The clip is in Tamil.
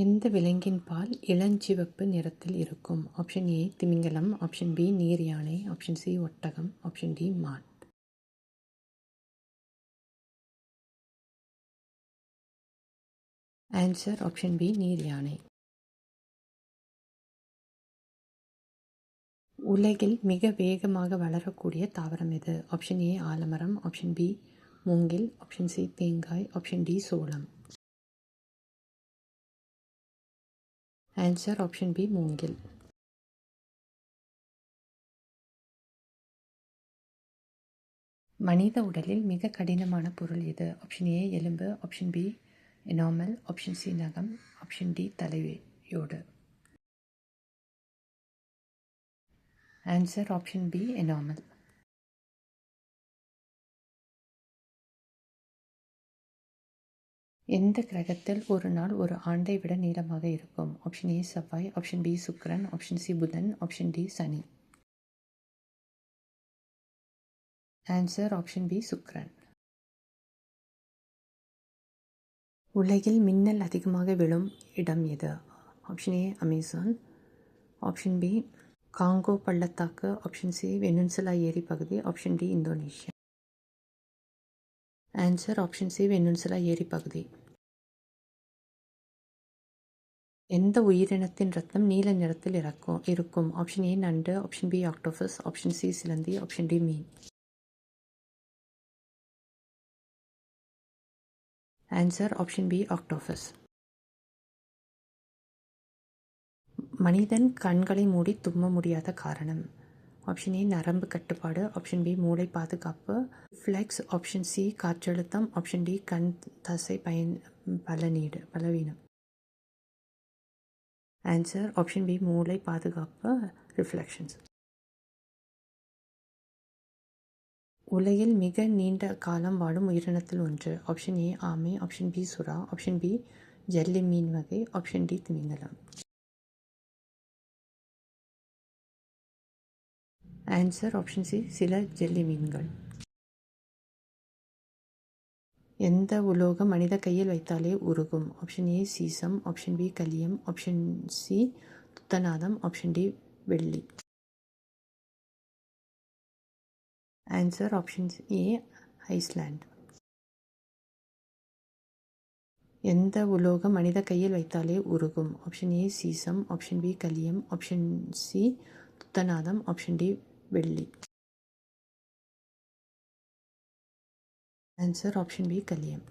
எந்த விலங்கின் பால் இளஞ்சிவப்பு நிறத்தில் இருக்கும்? ஆப்ஷன் ஏ திமிங்கலம், ஆப்ஷன் பி நீர் யானை, ஆப்ஷன் சி ஒட்டகம், ஆப்ஷன் டி மான். ஆன்சர் ஆப்ஷன் பி நீர் யானை. உலகில் மிக வேகமாக வளரக்கூடிய தாவரம் எது? ஆப்ஷன் ஏ ஆலமரம், ஆப்ஷன் பி மூங்கில், ஆப்ஷன் சி தேங்காய், ஆப்ஷன் டி சோளம். ஆன்சர் ஆப்ஷன் பி மூங்கில். மனித உடலில் மிக கடினமான பொருள் எது? ஆப்ஷன் ஏ எலும்பு, option B enamel, option C நகம், ஆப்ஷன் டி தலையோடு. Answer option B enamel. எந்த கிரகத்தில் ஒரு நாள் ஒரு ஆண்டை விட நீளமாக இருக்கும்? ஆப்ஷன் ஏ செவ்வாய், ஆப்ஷன் பி சுக்கிரன், ஆப்ஷன் சி புதன், ஆப்ஷன் டி சனி. ஆன்சர் ஆப்ஷன் பி சுக்கிரன். உலகில் மின்னல் அதிகமாக விழும் இடம் எது? Option A Amazon, option B Congo பள்ளத்தாக்கு, ஆப்ஷன் சி வெனின்சுலா ஏரி பகுதி, option D Indonesia. Answer option C Venezuela ஏரி பகுதி. எந்த உயிரினத்தின் ரத்தம் நீல நிறத்தில் இருக்கும்? ஆப்ஷன் ஏ நண்டு, option B octopus, option C சிலந்தி, ஆப்ஷன் டி மீன். Answer option B octopus. மனிதன் கண்களை மூடி தும்ம முடியாத காரணம்? ஆப்ஷன் ஏ நரம்பு கட்டுப்பாடு, ஆப்ஷன் பி மூளை பாதுகாப்பு, ரிஃப்ளெக்ஸ், ஆப்ஷன் சி காற்றழுத்தம், ஆப்ஷன் டி கண் தசை பலவீனம். ஆன்சர் ஆப்ஷன் பி மூளை பாதுகாப்பு, ரிஃப்ளெக்ஷன்ஸ். உலகில் மிக நீண்ட காலம் வாழும் உயிரினத்தில் ஒன்று? ஆப்ஷன் ஏ ஆமை, ஆப்ஷன் பி சுறா, ஆப்ஷன் பி ஜெல்லி மீன் வகை, ஆப்ஷன் டி திமிங்கலம். ஆன்சர் ஆப்ஷன் சி சில ஜெல்லி மீன்கள். எந்த உலோகம் மனித கையில் வைத்தாலே உருகும்? ஆப்ஷன் ஏ சீசம், ஆப்ஷன் பி கலியம், ஆப்ஷன் சி துத்தநாதம், ஆப்ஷன் டி வெள்ளி. Answer option A Iceland. எந்த உலோகம் மனித கையில் வைத்தாலே உருகும்? ஆப்ஷன் ஏ சீசம், ஆப்ஷன் பி கலியம், ஆப்ஷன் சி துத்தநாதம், ஆப்ஷன் டி வெள்ளி. Answer option B கலியம்.